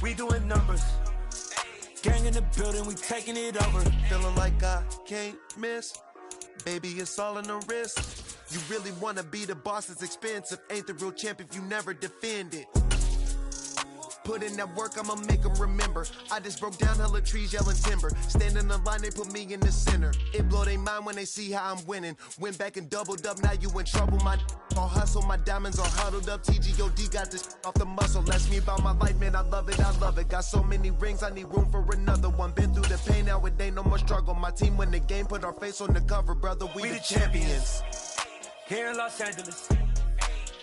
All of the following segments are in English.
We doing numbers. Gang in the building, we taking it over. Feeling like I can't miss. Baby, it's all in the wrist. You really wanna be the boss, it's expensive. Ain't the real champ if you never defend it. Put in that work, I'ma make them remember. I just broke down hella trees, yelling timber. Stand in the line, they put me in the center. It blow their mind when they see how I'm winning. Went back and doubled up, now you in trouble. My all hustle, my diamonds all huddled up. TGOD got this off the muscle. Ask me about my life, man, I love it, I love it. Got so many rings, I need room for another one. Been through the pain, now it ain't no more struggle. My team win the game, put our face on the cover, brother, we the champions. Here in Los Angeles,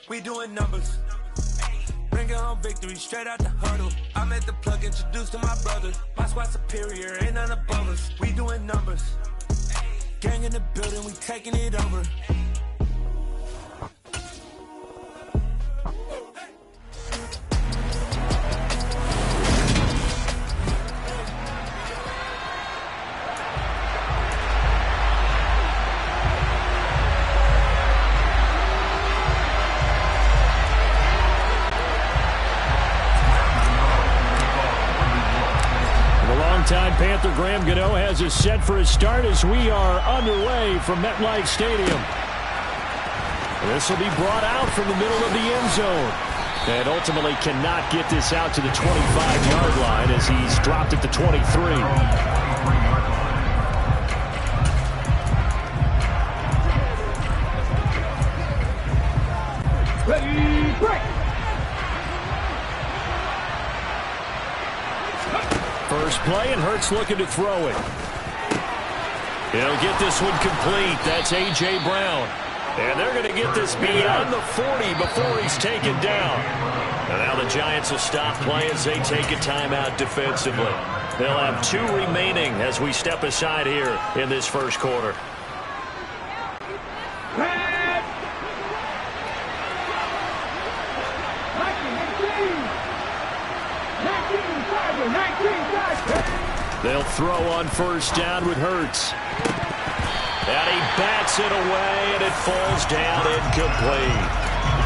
we doing numbers. Bringing home victory straight out the huddle. I'm at the plug, introduced to my brother. My squad superior, ain't none above us. We doing numbers. Gang in the building, we taking it over. Longtime Panther Graham Gano has us set for his start as we are underway from MetLife Stadium. This will be brought out from the middle of the end zone. And ultimately cannot get this out to the 25-yard line as he's dropped at the 23. Ready, break! First play, and Hurts looking to throw it. He'll get this one complete. That's A.J. Brown. And they're going to get this beyond the 40 before he's taken down. And now the Giants will stop play as they take a timeout defensively. They'll have 2 remaining as we step aside here in this first quarter. They'll throw on first down with Hurts. And he bats it away, and it falls down incomplete.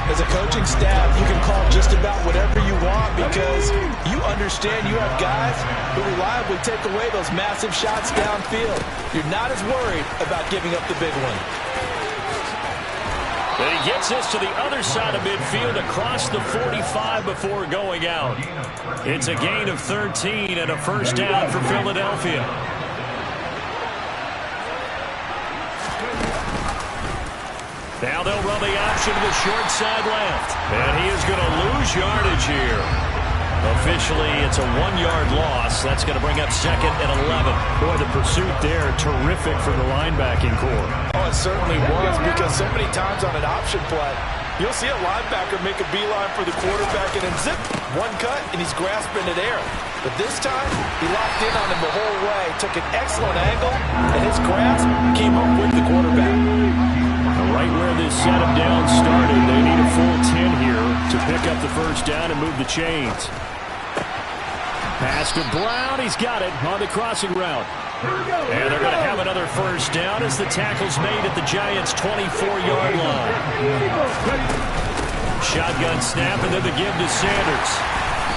As a coaching staff, you can call just about whatever you want because you understand you have guys who reliably take away those massive shots downfield. You're not as worried about giving up the big one. And he gets this to the other side of midfield across the 45 before going out. It's a gain of 13 and a first down for Philadelphia. Now they'll run the option to the short side left. And he is going to lose yardage here. Officially, it's a 1-yard loss. That's going to bring up 2nd and 11. Boy, the pursuit there, terrific for the linebacking core. Oh, it certainly was, because so many times on an option play, you'll see a linebacker make a beeline for the quarterback and then zip, one cut, and he's grasping it air. But this time, he locked in on him the whole way, took an excellent angle, and his grasp came up with the quarterback. Right where this set him down started, they need a full 10 here to pick up the first down and move the chains. Pass to Brown. He's got it on the crossing route. And they're going to have another first down as the tackle's made at the Giants' 24-yard line. Shotgun snap and then the give to Sanders.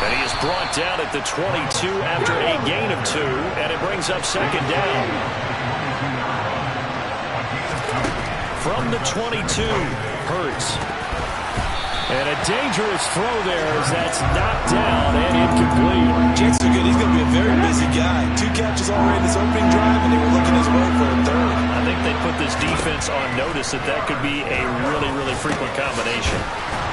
And he is brought down at the 22 after a gain of 2, and it brings up 2nd down. From the 22, Hurts. And a dangerous throw there as that's knocked down and incomplete. Chances are good. He's going to be a very busy guy. 2 catches already in this opening drive, and they were looking his way for a 3rd. I think they put this defense on notice that could be a really, really frequent combination.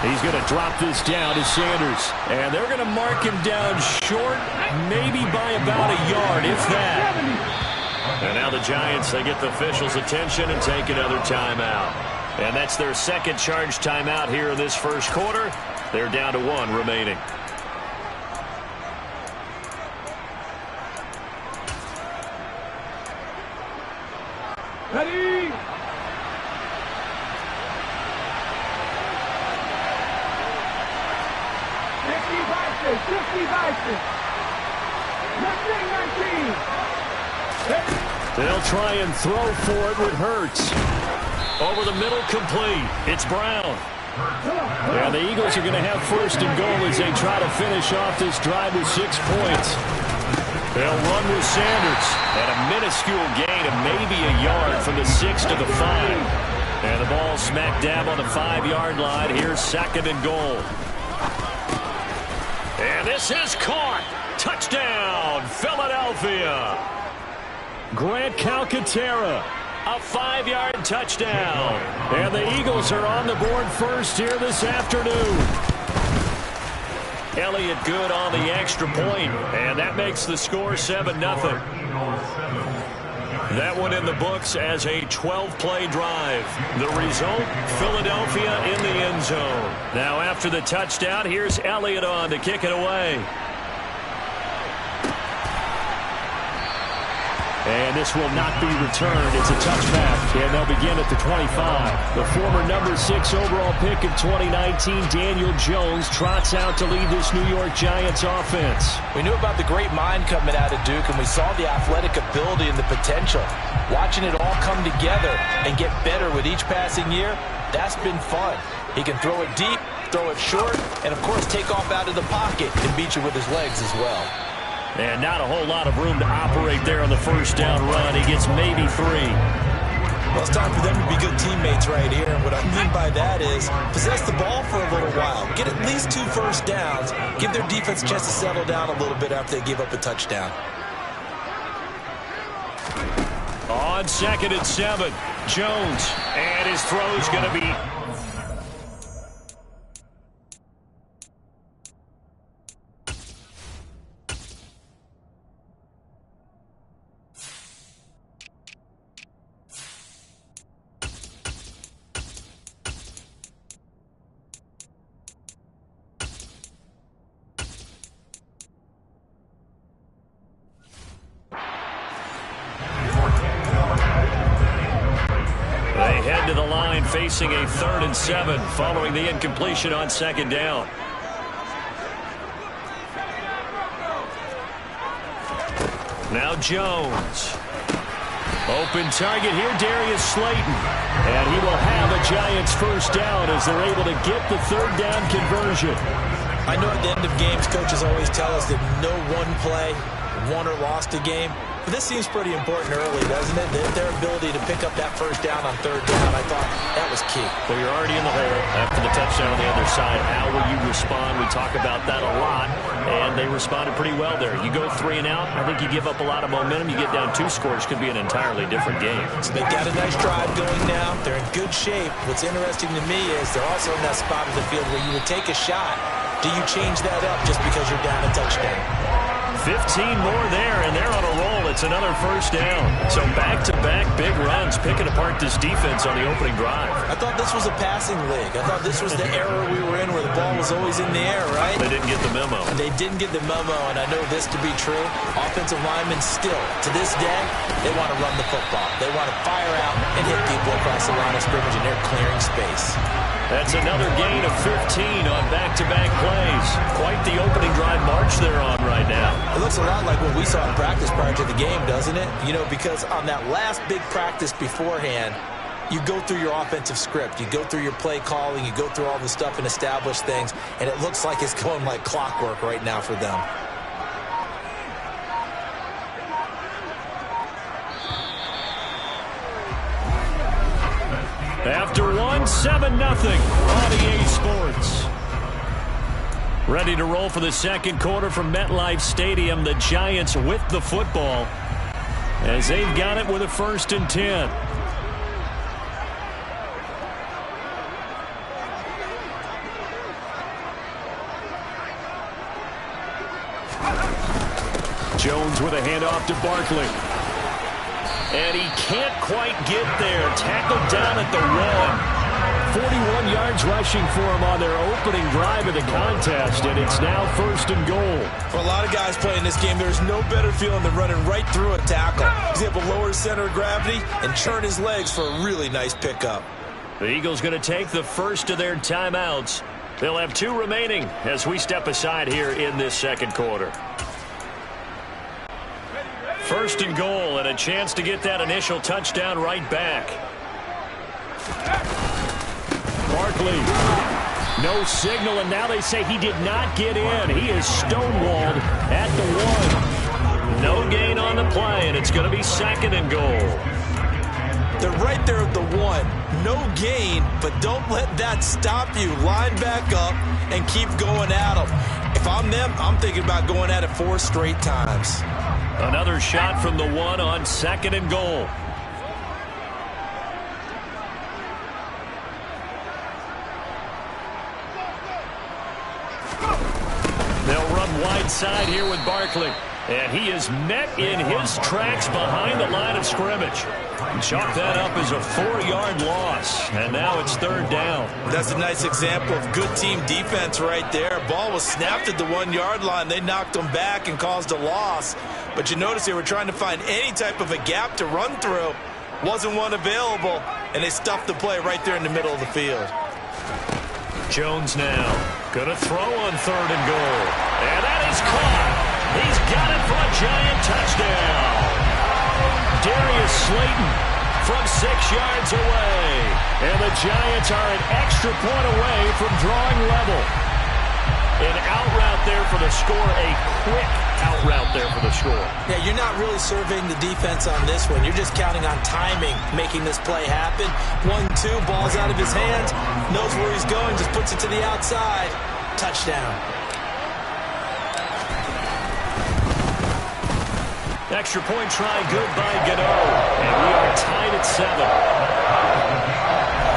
He's going to drop this down to Sanders. And they're going to mark him down short, maybe by about a yard, if that. And now the Giants, they get the officials' attention and take another timeout. And that's their 2nd charge timeout here in this first quarter. They're down to 1 remaining. Ready? They'll try and throw for it with Hurts. Over the middle, complete. It's Brown. And the Eagles are going to have first and goal as they try to finish off this drive with 6 points. They'll run with Sanders. And a minuscule gain of maybe a yard from the 6 to the 5. And the ball smack dab on the 5-yard line. Here's second and goal. And this is caught. Touchdown, Philadelphia. Grant Calcaterra, a 5-yard touchdown. And the Eagles are on the board first here this afternoon. Elliott good on the extra point, and that makes the score 7-0. That one in the books as a 12-play drive. The result, Philadelphia in the end zone. Now after the touchdown, here's Elliott on to kick it away. And this will not be returned. It's a touchback, and they'll begin at the 25. The former number 6 overall pick of 2019, Daniel Jones, trots out to lead this New York Giants offense. We knew about the great mind coming out of Duke, and we saw the athletic ability and the potential. Watching it all come together and get better with each passing year, that's been fun. He can throw it deep, throw it short, and, of course, take off out of the pocket and beat you with his legs as well. And not a whole lot of room to operate there on the first down run. He gets maybe 3. Well, it's time for them to be good teammates right here. And what I mean by that is possess the ball for a little while. Get at least 2 first downs. Give their defense a chance to settle down a little bit after they give up a touchdown. On 2nd and 7, Jones. And his throw's going to be... to the line facing a 3rd and 7 following the incompletion on 2nd down. Now Jones. Open target here, Darius Slayton. And he will have a Giants first down as they're able to get the 3rd down conversion. I know at the end of games, coaches always tell us that no one play won or lost a game. But this seems pretty important early, doesn't it? Their ability to pick up that first down on 3rd down, I thought that was key. Well, you're already in the hole after the touchdown on the other side. How will you respond? We talk about that a lot, and they responded pretty well there. You go 3 and out, I think you give up a lot of momentum. You get down 2 scores, could be an entirely different game. So they've got a nice drive going now. They're in good shape. What's interesting to me is they're also in that spot of the field where you would take a shot. Do you change that up just because you're down a touchdown? 15 more there, and they're on a roll. It's another first down. So back-to-back big runs, picking apart this defense on the opening drive. I thought this was a passing league. I thought this was the era we were in where the ball was always in the air, right? They didn't get the memo. They didn't get the memo, and I know this to be true. Offensive linemen still, to this day, they want to run the football. They want to fire out and hit people across the line of scrimmage, and they're clearing space. That's another gain of 15 on back-to-back plays. Quite the opening drive march they're on right now. It looks a lot like what we saw in practice prior to the game, doesn't it? You know, because on that last big practice beforehand, you go through your offensive script. You go through your play calling. You go through all the stuff and establish things. And it looks like it's going like clockwork right now for them. After 7-0 on EA Sports. Ready to roll for the second quarter from MetLife Stadium. The Giants with the football as they've got it with a 1st and 10. Jones with a handoff to Barkley. And he can't quite get there. Tackled down at the 1. 41 yards rushing for him on their opening drive of the contest, and it's now 1st and goal. For a lot of guys playing this game, there's no better feeling than running right through a tackle. He's able to lower his center of gravity and churn his legs for a really nice pickup. The Eagles going to take the first of their timeouts. They'll have 2 remaining as we step aside here in this second quarter. 1st and goal, and a chance to get that initial touchdown right back. Barkley Barkley. No signal, and now they say he did not get in. He is stonewalled at the 1. No gain on the play, and it's going to be 2nd and goal. They're right there at the 1. No gain, but don't let that stop you. Line back up and keep going at them. If I'm them, I'm thinking about going at it 4 straight times. Another shot from the 1 on 2nd and goal. They'll run wide side here with Barkley. And he is met in his tracks behind the line of scrimmage. Chalk that up as a 4-yard loss. And now it's 3rd down. That's a nice example of good team defense right there. Ball was snapped at the 1-yard line. They knocked them back and caused a loss. But you notice they were trying to find any type of a gap to run through. Wasn't one available. And they stuffed the play right there in the middle of the field. Jones now going to throw on 3rd and goal. And that is caught. He's got it for a Giant touchdown. Darius Slayton from 6 yards away. And the Giants are an extra point away from drawing level. An out route there for the score. A quick out route there for the score. Yeah, you're not really surveying the defense on this one. You're just counting on timing, making this play happen. 1-2, ball's out of his hands. Knows where he's going, just puts it to the outside. Touchdown. Extra point try, good by Gano. And we are tied at 7.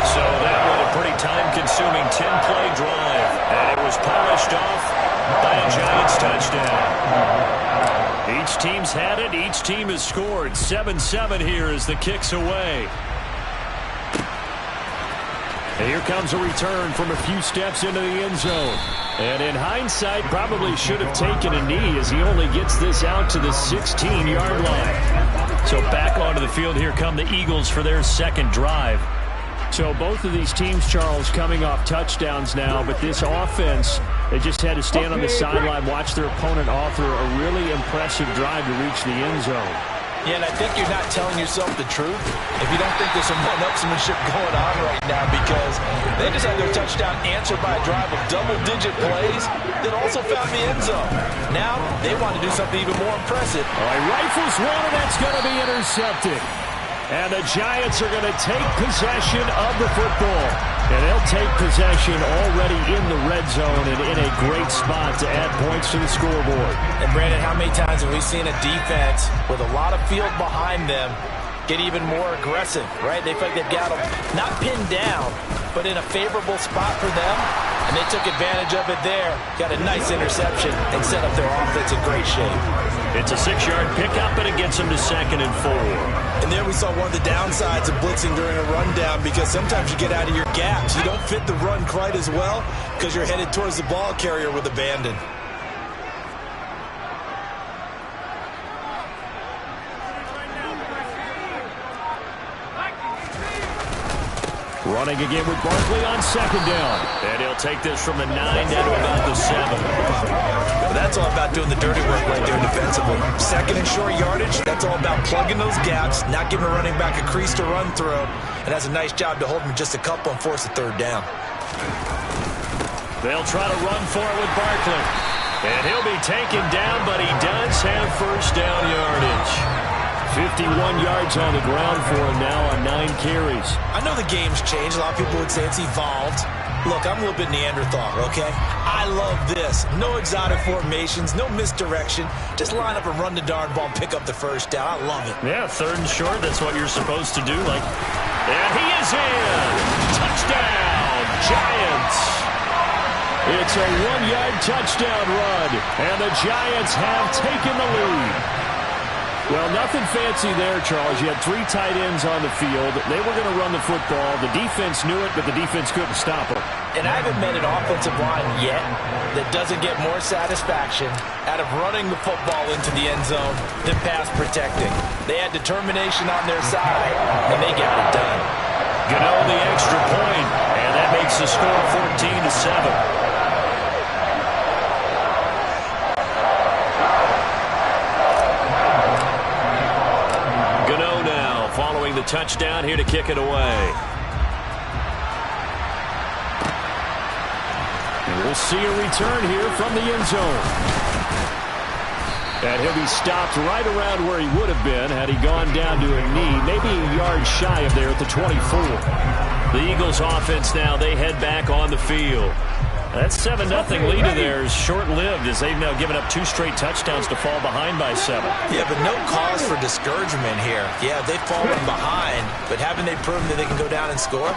So that was a pretty time-consuming 10-play drive. And it was polished off by a Giants touchdown. Each team's had it. Each team has scored. 7-7 here as the kick's away. And here comes a return from a few steps into the end zone. And in hindsight, probably should have taken a knee as he only gets this out to the 16-yard line. So back onto the field, here come the Eagles for their 2nd drive. So both of these teams, Charles, coming off touchdowns now, but this offense, they just had to stand on the sideline, watch their opponent offer a really impressive drive to reach the end zone. Yeah, and I think you're not telling yourself the truth if you don't think there's some one-upsmanship going on right now, because they just had their touchdown answered by a drive of double-digit plays that also found the end zone. Now they want to do something even more impressive. All right, rifles one, and that's going to be intercepted. And the Giants are going to take possession of the football. And they'll take possession already in the red zone and in a great spot to add points to the scoreboard. And Brandon, how many times have we seen a defense with a lot of field behind them get even more aggressive, right? They feel like they've got them not pinned down, but in a favorable spot for them. And they took advantage of it there. Got a nice interception and set up their offense in great shape. It's a 6-yard pickup, and it gets them to 2nd and 4. And there we saw one of the downsides of blitzing during a rundown, because sometimes you get out of your gaps. You don't fit the run quite as well because you're headed towards the ball carrier with abandon. Running again with Barkley on 2nd down. And he'll take this from the 9 down to about the 7. Well, that's all about doing the dirty work right there defensively. 2nd and short yardage, that's all about plugging those gaps, not giving a running back a crease to run through. And that's a nice job to hold him just a couple and force a 3rd down. They'll try to run for it with Barkley. And he'll be taken down, but he does have 1st down yardage. 51 yards on the ground for him now on 9 carries. I know the game's changed. A lot of people would say it's evolved. Look, I'm a little bit Neanderthal, okay? I love this. No exotic formations, no misdirection. Just line up and run the darn ball and pick up the 1st down. I love it. Yeah, 3rd and short, that's what you're supposed to do. And he is in! Touchdown, Giants! It's a 1-yard touchdown run, and the Giants have taken the lead. Well, nothing fancy there, Charles. You had 3 tight ends on the field. They were going to run the football. The defense knew it, but the defense couldn't stop them. And I haven't met an offensive line yet that doesn't get more satisfaction out of running the football into the end zone than pass protecting. They had determination on their side, and they got it done. Gano the extra point, and that makes the score 14-7. Following the touchdown, here to kick it away. We'll see a return here from the end zone. And he'll be stopped right around where he would have been had he gone down to a knee, maybe a yard shy of there at the 24. The Eagles offense now, they head back on the field. That 7-0 lead of theirs short-lived as they've now given up 2 straight touchdowns to fall behind by 7. Yeah, but no cause for discouragement here. Yeah, they've fallen behind, but haven't they proven that they can go down and score?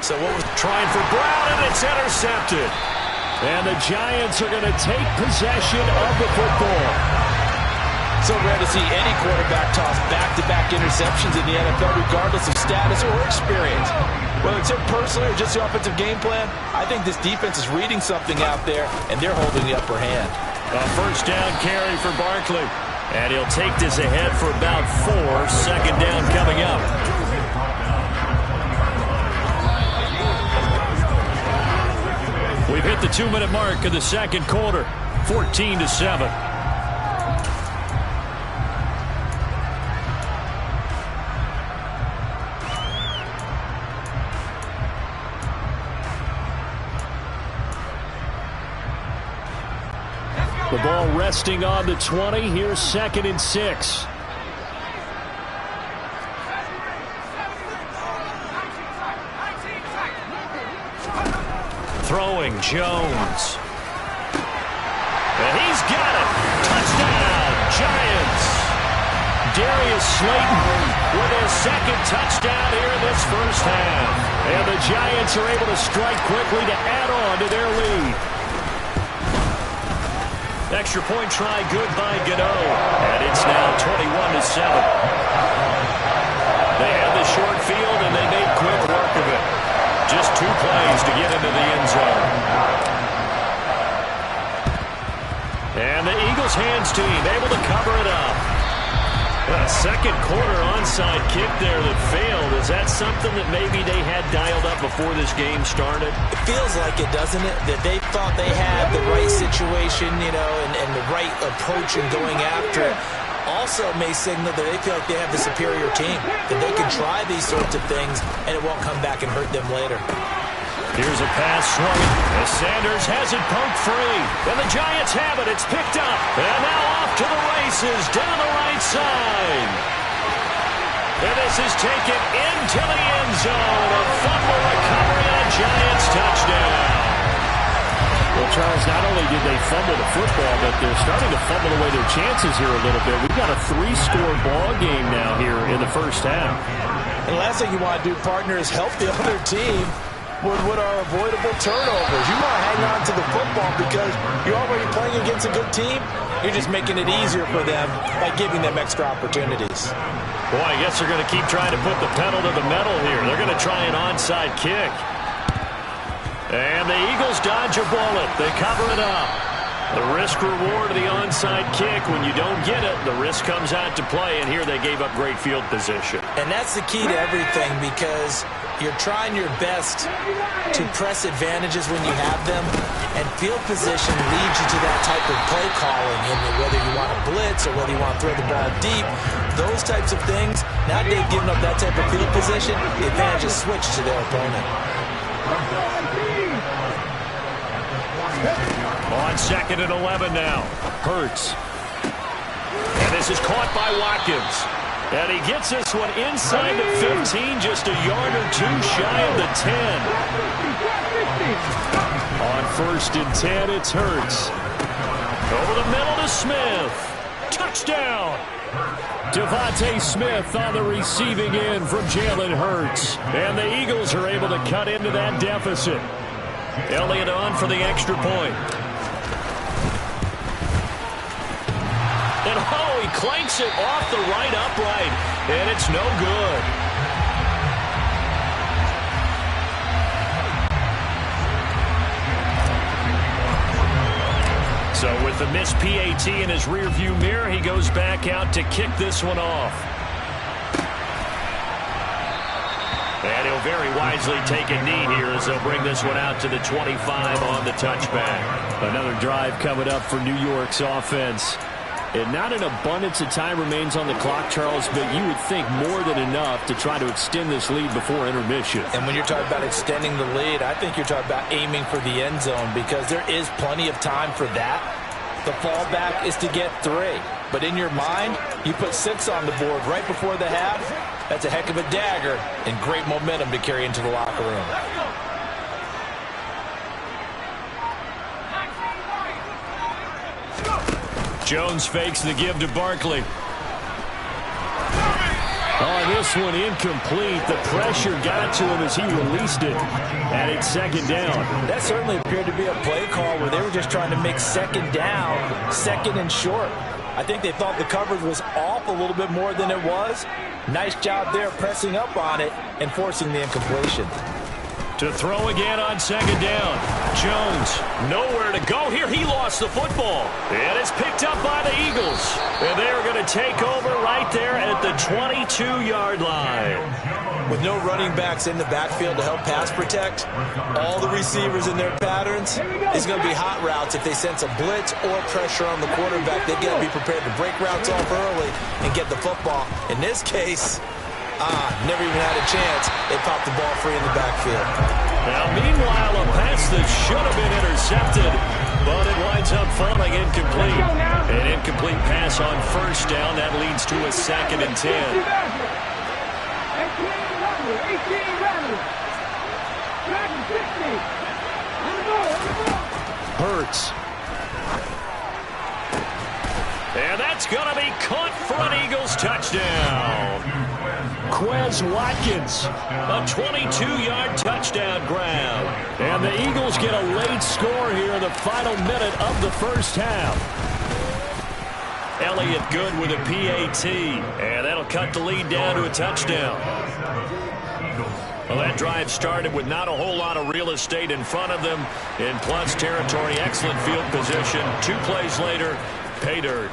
So what was trying for Brown, and it's intercepted. And the Giants are going to take possession of the football. So rare to see any quarterback toss back-to-back interceptions in the NFL, regardless of status or experience. Whether it's him personally or just the offensive game plan, I think this defense is reading something out there, and they're holding the upper hand. A first down carry for Barkley. And he'll take this ahead for about 4. Second down coming up. We've hit the 2-minute mark of the second quarter. 14-7. The ball resting on the 20. Here's 2nd and 6. Throwing Jones. And he's got it. Touchdown, Giants. Darius Slayton with his 2nd touchdown here in this first half. And the Giants are able to strike quickly to add on to their lead. Extra point try good by Gano. And it's now 21-7. They had the short field and they made quick work of it. Just 2 plays to get into the end zone. And the Eagles hands team able to cover it up. A second quarter onside kick there that failed. Is that something that maybe they had dialed up before this game started? It feels like it, doesn't it? That they thought they had the right situation, you know, and the right approach in going after it. Also may signal that they feel like they have the superior team, that they can try these sorts of things and it won't come back and hurt them later. Here's a pass swung as Sanders has it poked free. And the Giants have it. It's picked up. And now off to the races down the right side. And this is taken into the end zone. A fumble recovery and a Giants touchdown. Well, Charles, not only did they fumble the football, but they're starting to fumble away their chances here a little bit. We've got a 3-score ball game now here in the first half. And the last thing you want to do, partner, is help the other team with what are avoidable turnovers. You want to hang on to the football because you're already playing against a good team. You're just making it easier for them by giving them extra opportunities. Boy, I guess they're going to keep trying to put the pedal to the metal here. They're going to try an onside kick. And the Eagles dodge a bullet. They cover it up. The risk-reward of the onside kick, when you don't get it, the risk comes out to play, and here they gave up great field position. And that's the key to everything, because you're trying your best to press advantages when you have them, and field position leads you to that type of play calling, and whether you want to blitz or whether you want to throw the ball deep, those types of things. Now they've given up that type of field position, the advantage is switched to their opponent. On 2nd and 11 now. Hurts. And this is caught by Watkins. And he gets this one inside the 15, just a yard or 2 shy of the 10. On 1st and 10, it's Hurts. Over the middle to Smith. Touchdown! Devontae Smith on the receiving end from Jalen Hurts. And the Eagles are able to cut into that deficit. Elliott on for the extra point. And oh, he clanks it off the right upright. And it's no good. So with the missed PAT in his rearview mirror, he goes back out to kick this one off. And he'll very wisely take a knee here as they'll bring this one out to the 25 on the touchback. Another drive coming up for New York's offense. And not an abundance of time remains on the clock, Charles, but you would think more than enough to try to extend this lead before intermission. And when you're talking about extending the lead, I think you're talking about aiming for the end zone because there is plenty of time for that. The fallback is to get 3. But in your mind, you put 6 on the board right before the half. That's a heck of a dagger and great momentum to carry into the locker room. Jones fakes the give to Barkley. Oh, this one incomplete. The pressure got to him as he released it. And it's second down. That certainly appeared to be a play call where they were just trying to make second down, second and short. I think they thought the coverage was off a little bit more than it was. Nice job there pressing up on it and forcing the incompletion. To throw again on second down. Jones, nowhere to go here. He lost the football. And it's picked up by the Eagles. And they're going to take over right there at the 22-yard line. With no running backs in the backfield to help pass protect, all the receivers in their patterns, it's going to be hot routes. If they sense a blitz or pressure on the quarterback, they've got to be prepared to break routes off early and get the football. In this case, never even had a chance. They popped the ball free in the backfield. Now, meanwhile, a pass that should have been intercepted, but it winds up falling incomplete. An incomplete pass on first down. That leads to a 2nd and 10. Hurts. And that's going to be caught for an Eagles touchdown. Quez Watkins, a 22-yard touchdown grab. And the Eagles get a late score here in the final minute of the first half. Elliott good with a PAT. And that'll cut the lead down to a touchdown. Well, that drive started with not a whole lot of real estate in front of them. In plus territory, excellent field position. 2 plays later, pay dirt.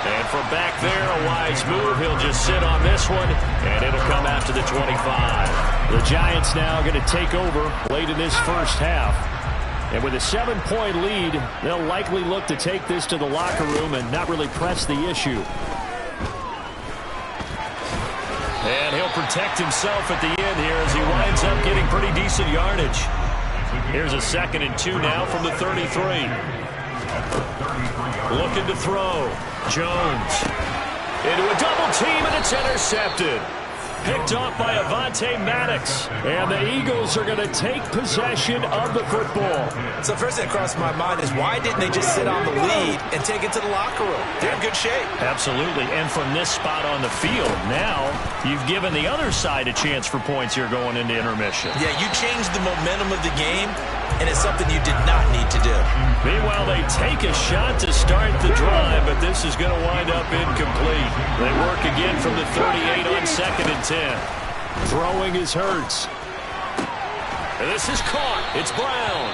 And from back there, a wise move. He'll just sit on this one, and it'll come out to the 25. The Giants now going to take over late in this first half. And with a 7-point lead, they'll likely look to take this to the locker room and not really press the issue. And he'll protect himself at the end here as he winds up getting pretty decent yardage. Here's a 2nd and 2 now from the 33. Looking to throw. Jones into a double team, and it's intercepted. Picked off by Avonte Maddox. And the Eagles are going to take possession of the football. So first thing that crossed my mind is why didn't they just sit on the lead and take it to the locker room? They're in good shape. Absolutely. And from this spot on the field, now you've given the other side a chance for points here going into intermission. Yeah, you changed the momentum of the game, and it's something you did not need to do. Meanwhile, they take a shot to start the drive, but this is going to wind up incomplete. They work again from the 38 on 2nd and 10. Throwing is Hurts. And this is caught. It's Brown.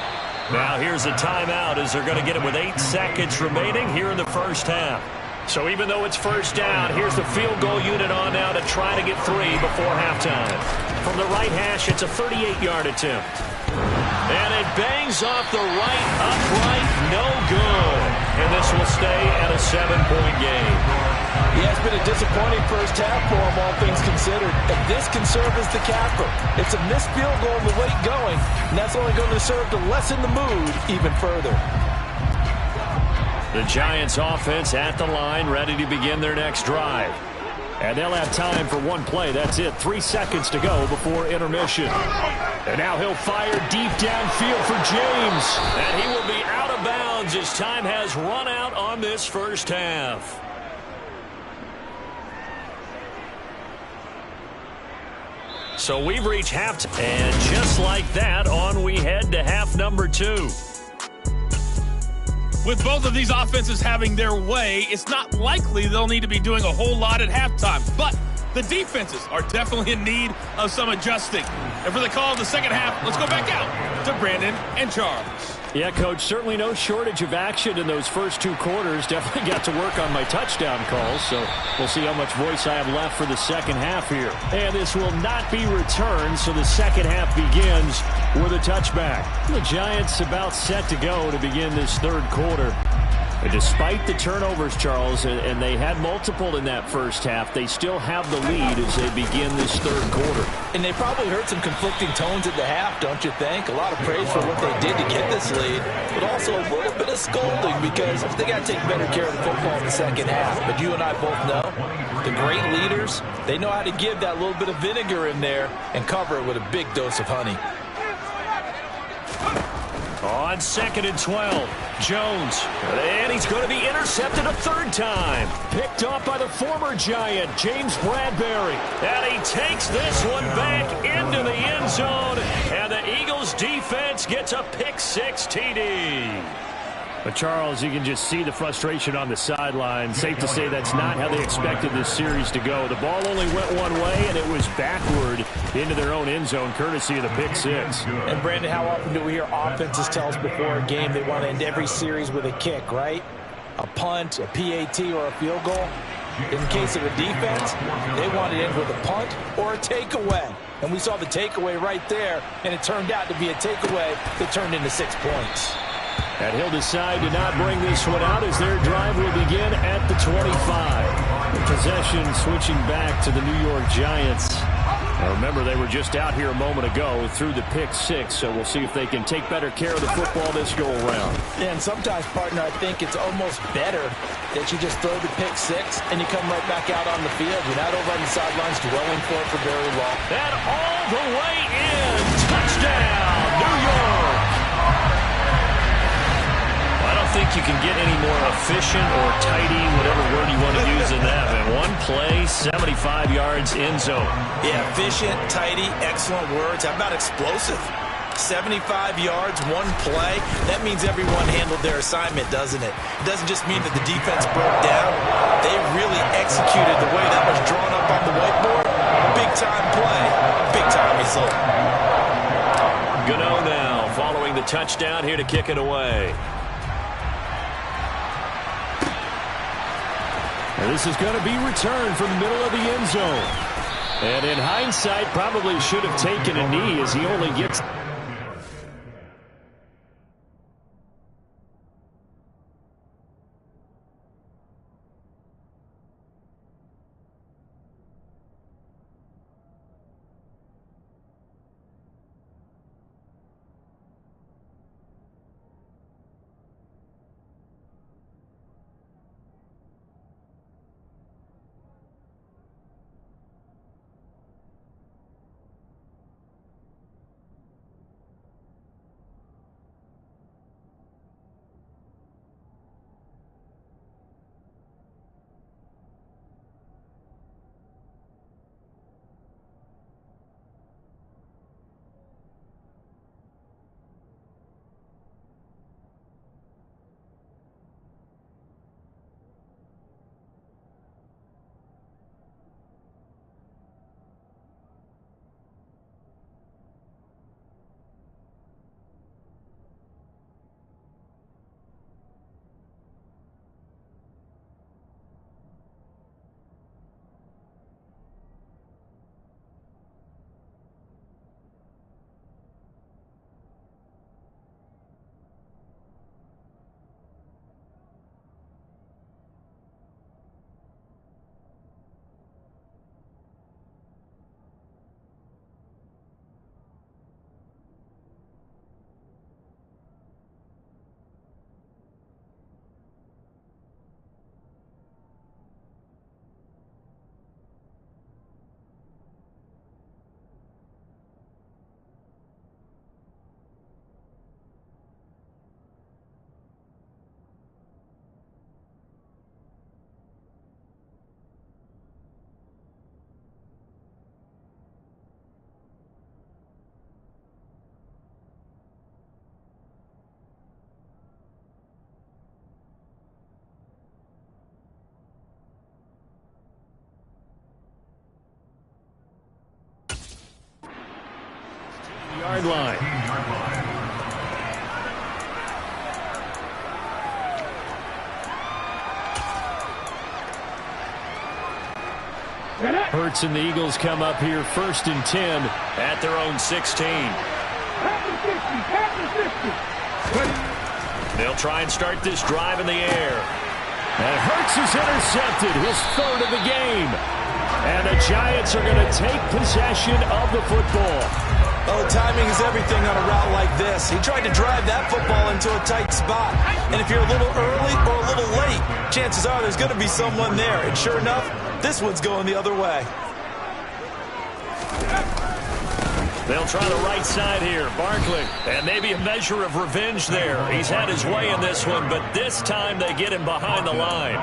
Now here's a timeout as they're going to get it with 8 seconds remaining here in the first half. So even though it's first down, here's the field goal unit on now to try to get 3 before halftime. From the right hash, it's a 38-yard attempt. And it bangs off the right upright, no good. And this will stay at a 7-point game. Yeah, it's been a disappointing first half for him, all things considered. And this can serve as the capper. It's a missed field goal in the late going, and that's only going to serve to lessen the mood even further. The Giants offense at the line, ready to begin their next drive. And they'll have time for 1 play. That's it. 3 seconds to go before intermission. And now he'll fire deep downfield for James. And he will be out of bounds as time has run out on this first half. So we've reached halftime. And just like that, on we head to half number 2. With both of these offenses having their way, it's not likely they'll need to be doing a whole lot at halftime. But the defenses are definitely in need of some adjusting. And for the call of the second half, let's go back out to Brandon and Charles. Yeah, Coach, certainly no shortage of action in those first 2 quarters. Definitely got to work on my touchdown calls, so we'll see how much voice I have left for the second half here. And this will not be returned, so the second half begins with a touchback. The Giants about set to go to begin this third quarter. And despite the turnovers, Charles, and they had multiple in that first half, they still have the lead as they begin this third quarter. And they probably heard some conflicting tones at the half, don't you think? A lot of praise for what they did to get this lead, but also a little bit of scolding because they got to take better care of the football in the second half. But you and I both know the great leaders, they know how to give that little bit of vinegar in there and cover it with a big dose of honey. On 2nd and 12, Jones, and he's going to be intercepted a third time. Picked off by the former Giant, James Bradbury. And he takes this one back into the end zone, and the Eagles defense gets a pick-6 TD. But, Charles, you can just see the frustration on the sideline. Safe to say that's not how they expected this series to go. The ball only went one way, and it was backward into their own end zone, courtesy of the pick-6. And, Brandon, how often do we hear offenses tell us before a game they want to end every series with a kick, right? A punt, a PAT, or a field goal. In the case of a defense, they want to end with a punt or a takeaway. And we saw the takeaway right there, and it turned out to be a takeaway that turned into 6 points. And he'll decide to not bring this one out as their drive will begin at the 25. Possession switching back to the New York Giants. Now remember, they were just out here a moment ago through the pick-6, so we'll see if they can take better care of the football this go-around. Yeah, and sometimes, partner, I think it's almost better that you just throw the pick-6 and you come right back out on the field. You're not over on the sidelines dwelling for it for very long. And all the way in. Touchdown, New York. I don't think you can get any more efficient or tidy, whatever word you want to use in that. And one play, 75 yards in zone. Yeah, efficient, tidy, excellent words. How about explosive? 75 yards, one play. That means everyone handled their assignment, doesn't it? It doesn't just mean that the defense broke down. They really executed the way that was drawn up on the whiteboard. Big-time play, big-time result. Gano now following the touchdown here to kick it away. And this is going to be returned from the middle of the end zone. And in hindsight, probably should have taken a knee as he only gets... Yard line. Hurts and the Eagles come up here 1st and 10 at their own 16. They'll try and start this drive in the air. And Hurts is intercepted, his 3rd of the game. And the Giants are going to take possession of the football. Oh, timing is everything on a route like this. He tried to drive that football into a tight spot. And if you're a little early or a little late, chances are there's going to be someone there. And sure enough, this one's going the other way. They'll try the right side here. Barkley. And maybe a measure of revenge there. He's had his way in this one, but this time they get him behind the line.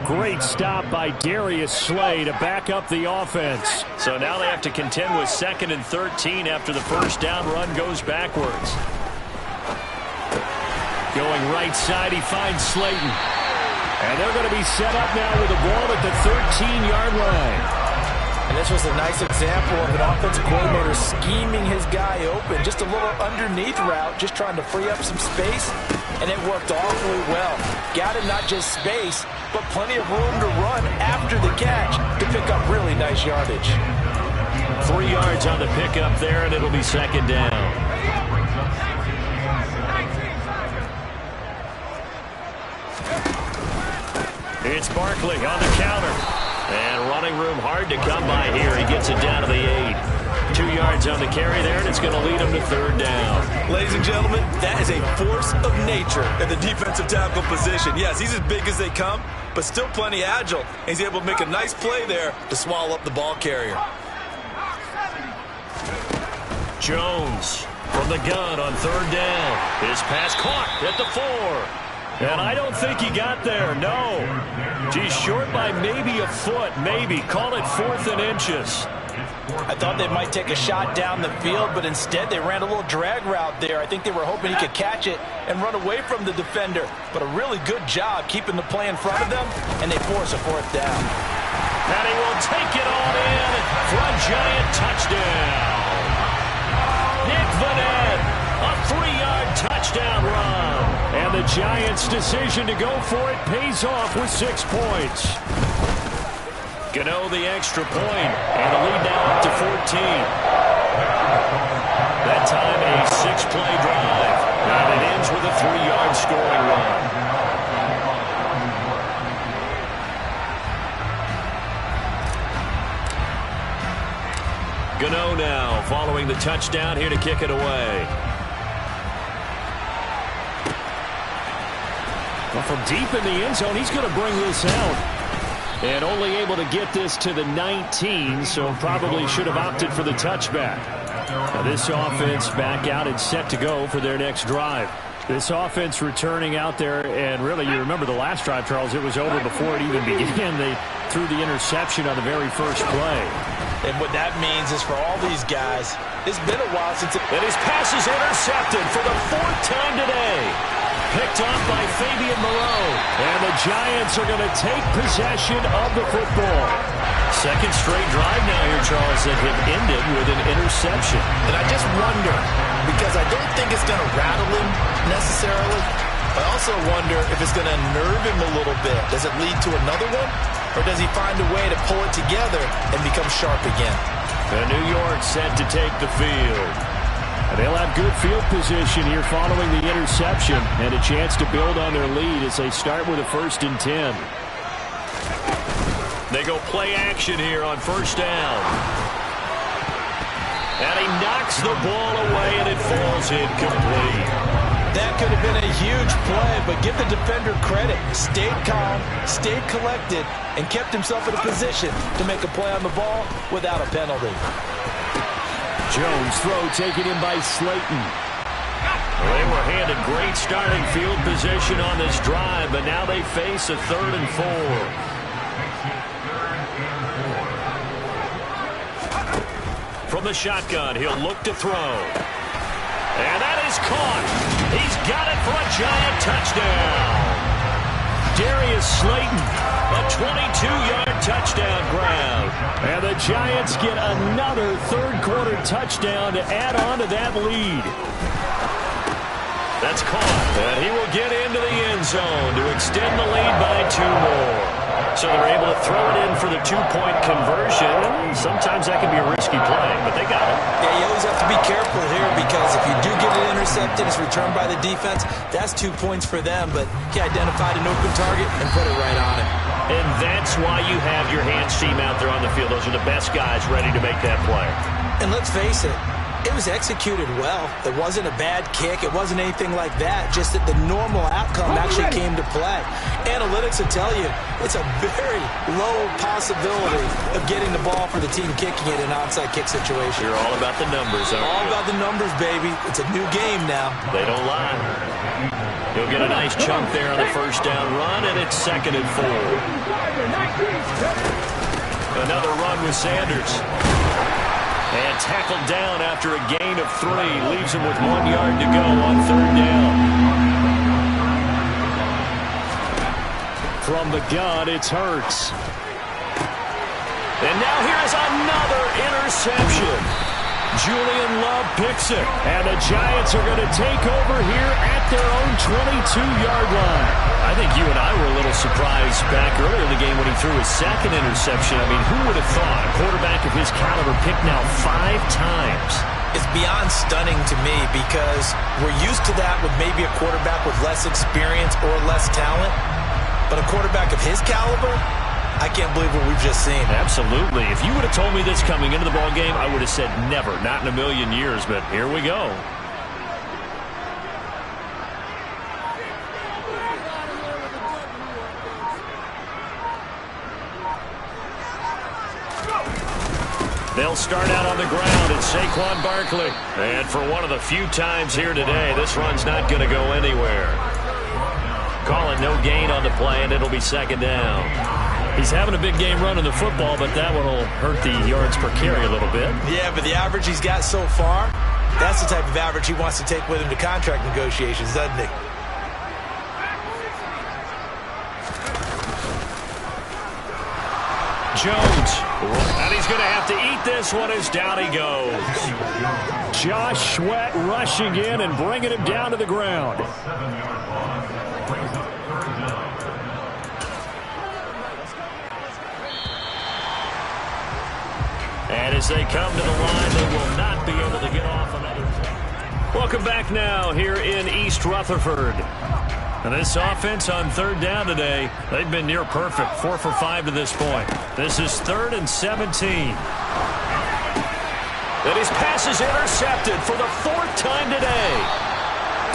Great stop by Darius Slay to back up the offense. So now they have to contend with 2nd and 13 after the first down run goes backwards. Going right side, he finds Slayton. And they're going to be set up now with the ball at the 13-yard line. And this was a nice example of an offensive coordinator scheming his guy open. Just a little underneath route, just trying to free up some space, and it worked awfully well. Got him not just space, but plenty of room to run after the catch to pick up really nice yardage. 3 yards on the pickup there, and it'll be 2nd down. It's Barkley on the counter. And running room hard to come by here. He gets it down to the 8. 2 yards on the carry there, and it's going to lead him to 3rd down. Ladies and gentlemen, that is a force of nature in the defensive tackle position. Yes, he's as big as they come, but still plenty agile. He's able to make a nice play there to swallow up the ball carrier. Jones from the gun on 3rd down. His pass caught at the 4. And I don't think he got there, no. He's short by maybe a foot, maybe. Call it 4th and inches. I thought they might take a shot down the field, but instead they ran a little drag route there. I think they were hoping he could catch it and run away from the defender. But a really good job keeping the play in front of them, and they force a 4th down. And he will take it on in for a Giant touchdown. Nick Vanette, a 3-yard touchdown run. And the Giants' decision to go for it pays off with 6 points. Gano the extra point, and the lead now up to 14. That time a 6-play drive, and it ends with a 3-yard scoring run. Gano now following the touchdown here to kick it away. Well, from deep in the end zone, he's going to bring this out. And only able to get this to the 19, so probably should have opted for the touchback. Now this offense back out and set to go for their next drive. This offense returning out there, and really, you remember the last drive, Charles, it was over before it even began. They threw the interception on the very first play. And what that means is for all these guys, it's been a while since And his pass is intercepted for the 4th time today. Picked off by Fabian Moreau. And the Giants are going to take possession of the football. Second straight drive now here, Charles, that have ended with an interception. And I just wonder, because I don't think it's going to rattle him necessarily, I also wonder if it's going to nerve him a little bit. Does it lead to another one? Or does he find a way to pull it together and become sharp again? And New York set to take the field. And they'll have good field position here following the interception and a chance to build on their lead as they start with a 1st and 10. They go play action here on 1st down. And he knocks the ball away and it falls incomplete. That could have been a huge play, but give the defender credit. Stayed calm, stayed collected, and kept himself in a position to make a play on the ball without a penalty. Jones throw taken in by Slayton. Well, they were handed great starting field position on this drive, but now they face a 3rd and 4. From the shotgun, he'll look to throw. And that is caught. He's got it for a Giant touchdown. Darius Slayton, a 22-yard touchdown grab. And the Giants get another 3rd quarter touchdown to add on to that lead. That's caught, and he will get into the end zone to extend the lead by 2 more. So they're able to throw it in for the two-point conversion. Sometimes that can be a risky play, but they got it. Yeah, you always have to be careful here because if you do get it intercepted, it's returned by the defense, that's 2 points for them. But he identified an open target and put it right on it. And that's why you have your hands team out there on the field. Those are the best guys ready to make that play. And let's face it, it was executed well. It wasn't a bad kick. It wasn't anything like that. Just that the normal outcome actually came to play. Analytics will tell you it's a very low possibility of getting the ball for the team kicking it in an onside kick situation. You're all about the numbers, aren't you? All about the numbers, baby. It's a new game now. They don't lie. He'll get a nice chunk there on the first down run, and it's 2nd and 4. Another run with Sanders. And tackled down after a gain of 3. Leaves him with 1 yard to go on 3rd down. From the gun, it's Hurts. And now here's another interception. Julian Love picks it. And the Giants are going to take over here at their own 22-yard line. I think you and I were a little surprised back earlier in the game when he threw his 2nd interception. I mean, who would have thought a quarterback of his caliber picked now 5 times? It's beyond stunning to me because we're used to that with maybe a quarterback with less experience or less talent. But a quarterback of his caliber, I can't believe what we've just seen. Absolutely. If you would have told me this coming into the ballgame, I would have said never, not in a million years, but here we go. They'll start out on the ground. It's Saquon Barkley. And for one of the few times here today, this run's not going to go anywhere. Call it no gain on the play, and it'll be 2nd down. He's having a big game running the football, but that one will hurt the yards per carry a little bit. Yeah, but the average he's got so far, that's the type of average he wants to take with him to contract negotiations, doesn't he? Jones, and he's going to have to eat this one as down he goes. Josh Sweat rushing in and bringing him down to the ground. And as they come to the line, they will not be able to get off another. Welcome back now here in East Rutherford. And this offense on 3rd down today, they've been near perfect, 4 for 5 to this point. This is 3rd and 17. And his pass is intercepted for the 4th time today.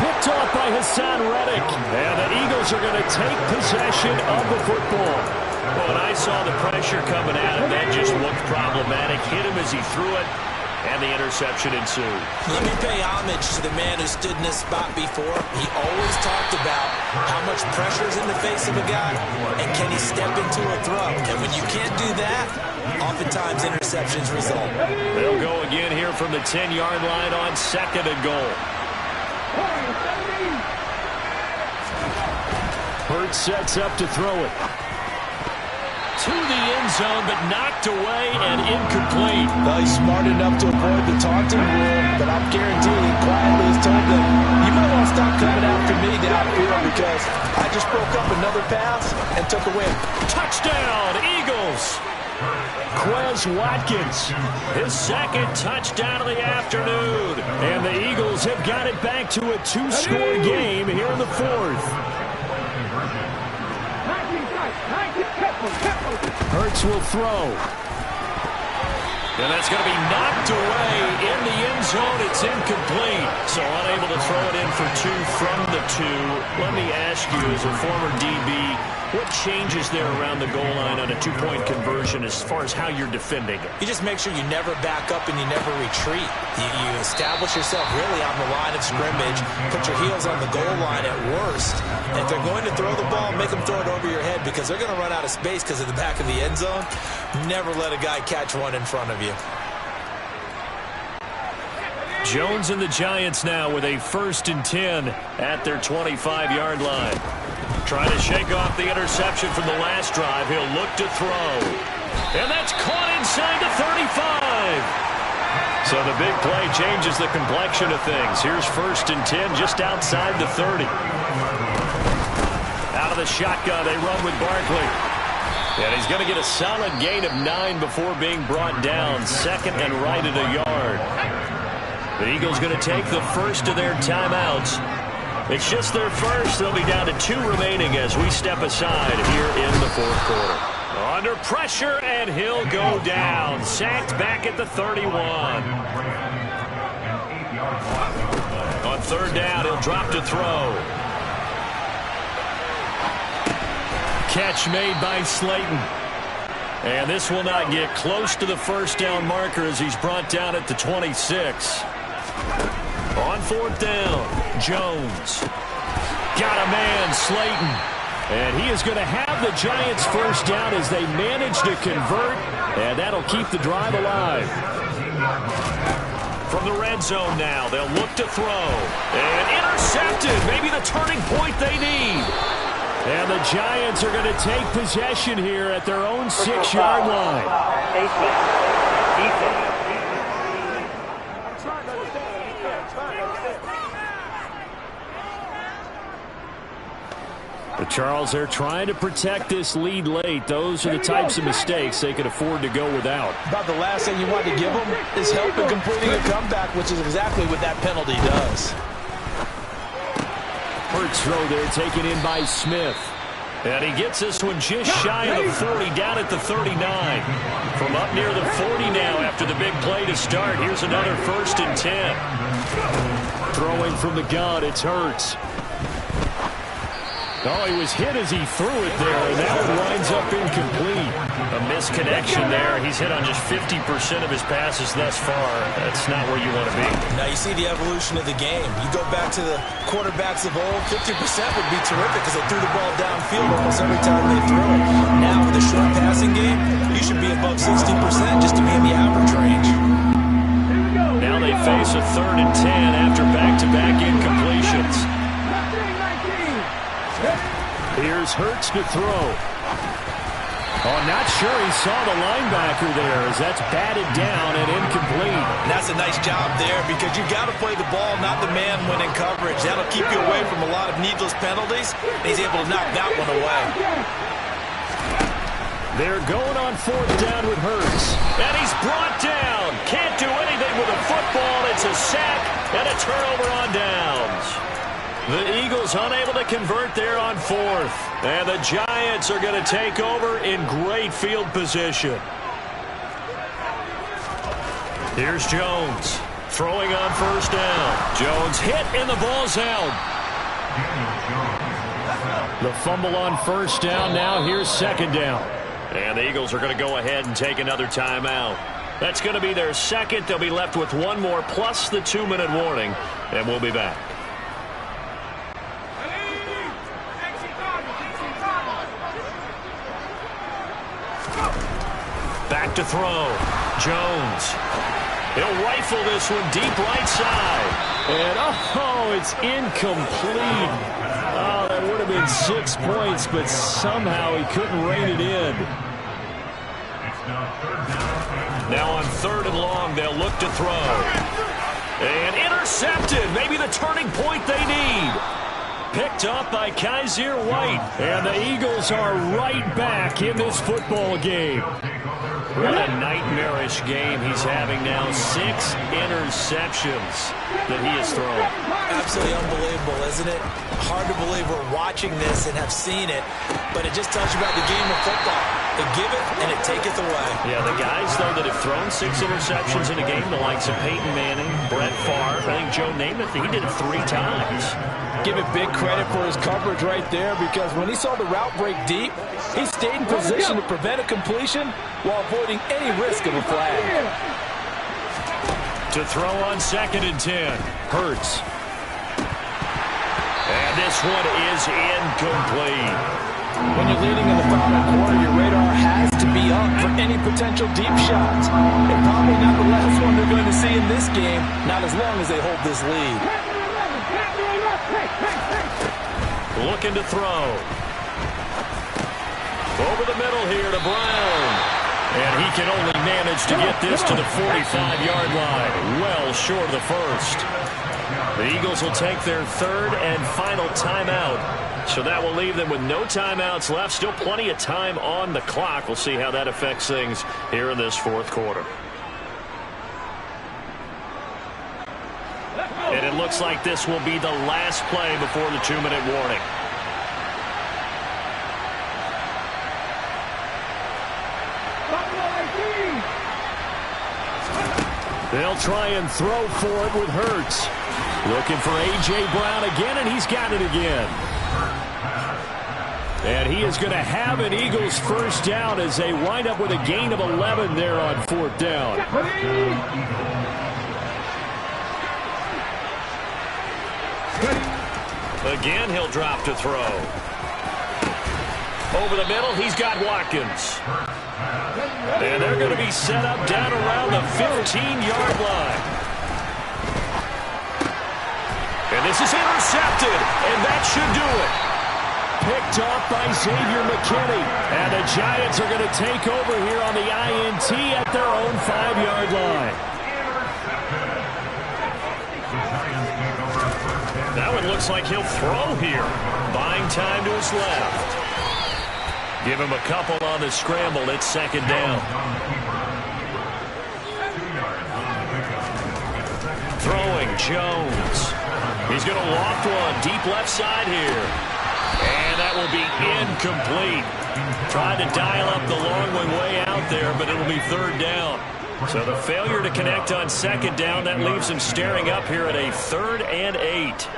Picked off by Hassan Reddick. And the Eagles are going to take possession of the football. Well, when I saw the pressure coming at him, that just looked problematic. Hit him as he threw it, and the interception ensued. Let me pay homage to the man who stood in this spot before. He always talked about how much pressure is in the face of a guy, and can he step into a throw. And when you can't do that, oftentimes interceptions result. They'll go again here from the 10-yard line on 2nd and goal. Hurts sets up to throw it. To the end zone, but knocked away and incomplete. Well, he's smart enough to avoid the taunting rule, but I'm guaranteeing he quietly has told them, you might want to stop coming after me downfield because I just broke up another pass and took a win. Touchdown, Eagles! Quez Watkins, his 2nd touchdown of the afternoon. And the Eagles have got it back to a 2-score game here in the 4th. Hurts will throw. And that's going to be knocked away in the end zone. It's incomplete. So unable to throw it in for 2 from the 2. Let me ask you, as a former DB, what changes there around the goal line on a 2-point conversion as far as how you're defending it? You just make sure you never back up and you never retreat. You establish yourself really on the line of scrimmage, put your heels on the goal line at worst. And if they're going to throw the ball, make them throw it over your head because they're going to run out of space because of the back of the end zone. Never let a guy catch one in front of you. Jones and the Giants now with a 1st and 10 at their 25-yard line. Trying to shake off the interception from the last drive. He'll look to throw. And that's caught inside the 35. So the big play changes the complexion of things. Here's 1st and 10 just outside the 30. Out of the shotgun, they run with Barkley. And he's going to get a solid gain of 9 before being brought down. Second and right at a yard. The Eagles going to take the first of their timeouts. It's just their first. They'll be down to 2 remaining as we step aside here in the fourth quarter. Under pressure, and he'll go down. Sacked back at the 31. On third down, he'll drop to throw. Catch made by Slayton. And this will not get close to the first down marker as he's brought down at the 26. On fourth down, Jones. Got a man, Slayton. And he is going to have the Giants first down as they manage to convert. And that'll keep the drive alive. From the red zone now, they'll look to throw. And intercepted. Maybe the turning point they need. And the Giants are going to take possession here at their own 6-yard line. But Charles, they're trying to protect this lead late. Those are the types of mistakes they could afford to go without. About the last thing you want to give them is help in completing a comeback, which is exactly what that penalty does. Hurts throw there taken in by Smith. And he gets this one just shy of the 40, down at the 39. From up near the 40 now after the big play to start. Here's another 1st and 10. Throwing from the gun, it's Hurts. Oh, he was hit as he threw it there, and that one winds up incomplete. A misconnection there. He's hit on just 50% of his passes thus far. That's not where you want to be. Now you see the evolution of the game. You go back to the quarterbacks of old, 50% would be terrific because they threw the ball downfield almost every time they threw it. Now with a short passing game, you should be above 60% just to be in the average range. Now they face a 3rd and 10 after back-to-back incompletions. Here's Hurts to throw. Oh, not sure he saw the linebacker there as that's batted down and incomplete. And that's a nice job there because you've got to play the ball, not the man when in coverage. That'll keep you away from a lot of needless penalties. And he's able to knock that one away. They're going on 4th down with Hurts. And he's brought down. Can't do anything with a football. It's a sack and a turnover on downs. The Eagles unable to convert there on 4th. And the Giants are going to take over in great field position. Here's Jones. Throwing on 1st down. Jones hit and the ball's out. The fumble on 1st down. Now here's 2nd down. And the Eagles are going to go ahead and take another timeout. That's going to be their 2nd. They'll be left with 1 more plus the 2-minute warning. And we'll be back. Back to throw. Jones. He'll rifle this one deep right side. And, oh, it's incomplete. Oh, that would have been 6 points, but somehow he couldn't rein it in. Now on 3rd and long, they'll look to throw. And intercepted. Maybe the turning point they need. Picked up by Kaiser White. And the Eagles are right back in this football game. What a nightmarish game he's having now. 6 interceptions that he has thrown. Absolutely unbelievable, isn't it? Hard to believe we're watching this and have seen it, but it just tells you about the game of football. They give it and it taketh away. Yeah, the guys, though, that have thrown 6 interceptions in a game, the likes of Peyton Manning, Brett Favre, I think Joe Namath, he did it 3 times. Give it big credit for his coverage right there because when he saw the route break deep, he stayed in position to prevent a completion while avoiding any risk of a flag. To throw on 2nd and 10, Hurts. And this one is incomplete. When you're leading in the final quarter, your radar has to be up for any potential deep shots. And probably not the last one they're going to see in this game, not as long as they hold this lead. Looking to throw. Over the middle here to Brown. And he can only manage to get this to the 45-yard line. Well short of the first. The Eagles will take their 3rd and final timeout So that will leave them with no timeouts left. Still plenty of time on the clock. We'll see how that affects things here in this fourth quarter. And it looks like this will be the last play before the 2-minute warning. They'll try and throw for it with Hurts. Looking for A.J. Brown again, and he's got it again. And he is going to have an Eagles first down as they wind up with a gain of 11 there on fourth down. Again, he'll drop to throw. Over the middle, he's got Watkins. And they're going to be set up down around the 15-yard line. And this is intercepted, and that should do it. Picked off by Xavier McKinney. And the Giants are going to take over here on the INT at their own 5-yard line. That one looks like he'll throw here. Buying time to his left. Give him a couple on the scramble. It's second down. Throwing Jones. He's going to loft one deep left side here. And that will be incomplete. Tried to dial up the long one way out there, but it'll be third down. So the failure to connect on second down, that leaves him staring up here at a 3rd and 8.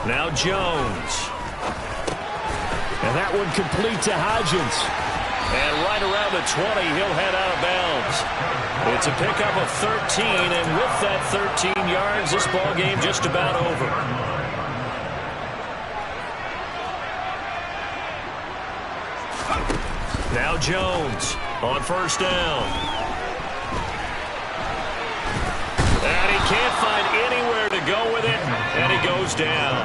Now Jones. And that one complete to Hodgins. And right around the 20, he'll head out of bounds. It's a pickup of 13, and with that 13 yards, this ball game just about over. Now Jones on first down. And he can't find anywhere to go with it, and he goes down.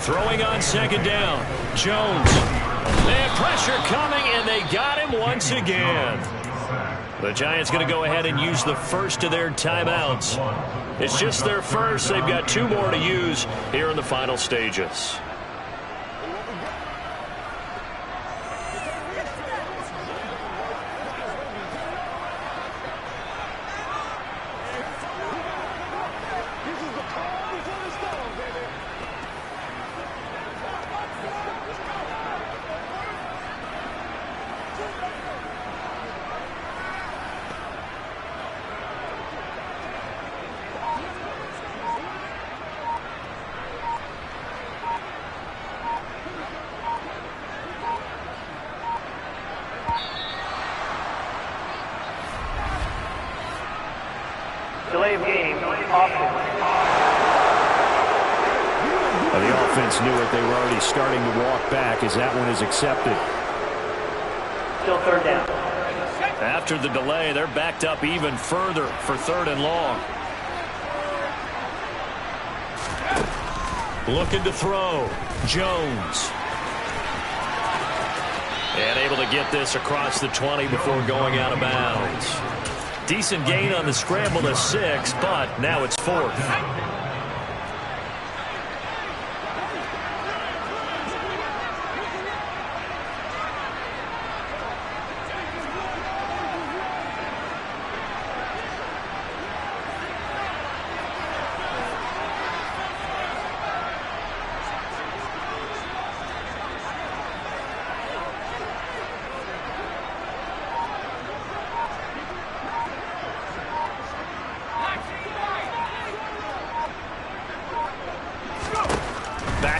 Throwing on second down. Jones. And pressure coming, and they got him once again. The Giants going to go ahead and use the first of their timeouts. It's just their first. They've got 2 more to use here in the final stages. Delay of game, offense. The offense knew it. They were already starting to walk back as that one is accepted. Still third down. After the delay, they're backed up even further for 3rd and long. Looking to throw. Jones. And able to get this across the 20 before going out of bounds. Decent gain on the scramble to 6, but now it's 4th.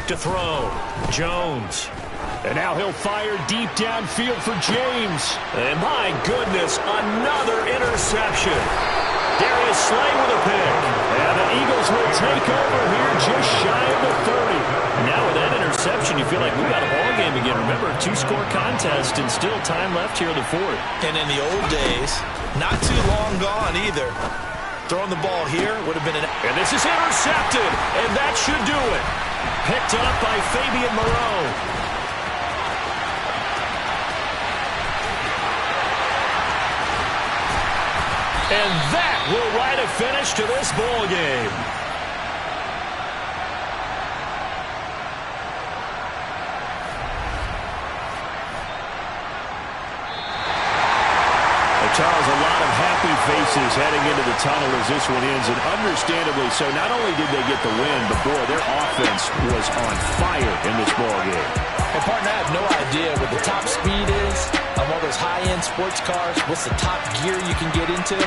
To throw. Jones. And now he'll fire deep downfield for James. And my goodness, another interception. Darius Slay with a pick. And the Eagles will take over here just shy of the 30. Now with that interception, you feel like we got a ball game again. Remember, 2-score contest and still time left here in the 4th. And in the old days, not too long gone either. Throwing the ball here would have been an... And this is intercepted, and that should do it. Picked up by Fabian Moreau. And that will write a finish to this ball game. Charles, a lot of happy faces heading into the tunnel as this one ends, and understandably so. Not only did they get the win, but, boy, their offense was on fire in this ballgame. And, partner, I have no idea what the top speed is on one of those high-end sports cars. What's the top gear you can get into?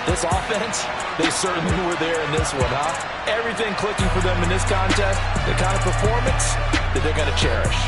This offense, they certainly were there in this one, huh? Everything clicking for them in this contest, the kind of performance that they're going to cherish.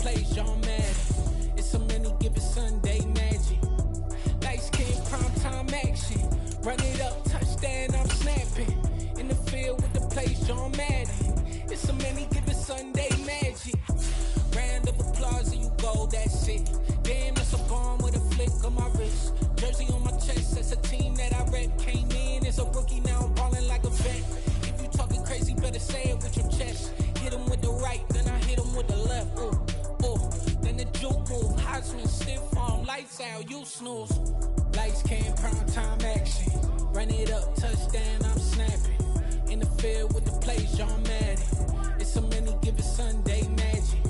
plays, John Madden. It's a many given Sunday magic. Lights came primetime action. Run it up, touchdown, I'm snapping. In the field with the plays, John Madden. It's a many given Sunday magic. Round of applause and you go, that's it. Damn, that's a bomb with a flick on my wrist. Jersey on my chest, that's a team that I rep. Came in as a rookie, now I'm ballin' like a vet. If you talking crazy, better say it with your chest. Hit him with the right, then I hit him with the left. Ooh, ooh, then the juke move. Heisman, stiff arm, lights out, you snooze. Lights came, prime time action. Run it up, touchdown, I'm snapping. In the field with the plays, John Madden. It's a many given Sunday magic.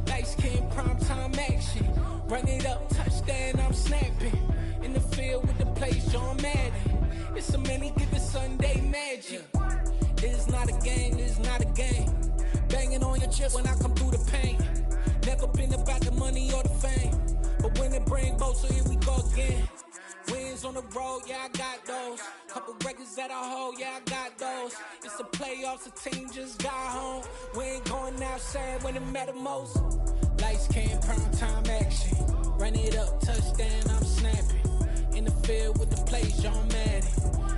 Lights came, prime time action. Run it up, touchdown, I'm snapping. In the field with the plays, John Madden. It's a many given Sunday magic. This is not a game, this is not a game. Banging on your chest when I come through the pain. Never been about the money or the fame. But when it bring both, so here we go again. Wins on the road, yeah, I got those. Couple records that I hold, yeah, I got those. It's the playoffs, the team just got home. We ain't going outside when it matter most. Lights came, prime time action. Run it up, touchdown, I'm snapping. In the field with the plays, John Madden.